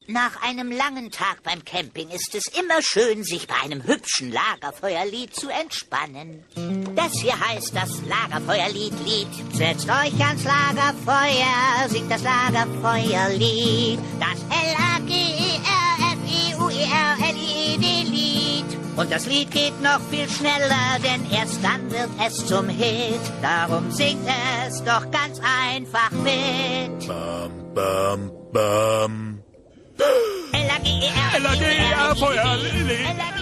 Nach einem langen Tag beim Camping ist es immer schön, sich bei einem hübschen Lagerfeuerlied zu entspannen. Das hier heißt das Lagerfeuerlied. Setzt euch ans Lagerfeuer, singt das Lagerfeuerlied. Das Lagerfeuerlied. Und das Lied geht noch viel schneller, denn erst dann wird es zum Hit. Darum singt es doch ganz einfach mit. Bam, bam, bam. L-A-G-E-R, L-A-G-E-R, Feuerlied.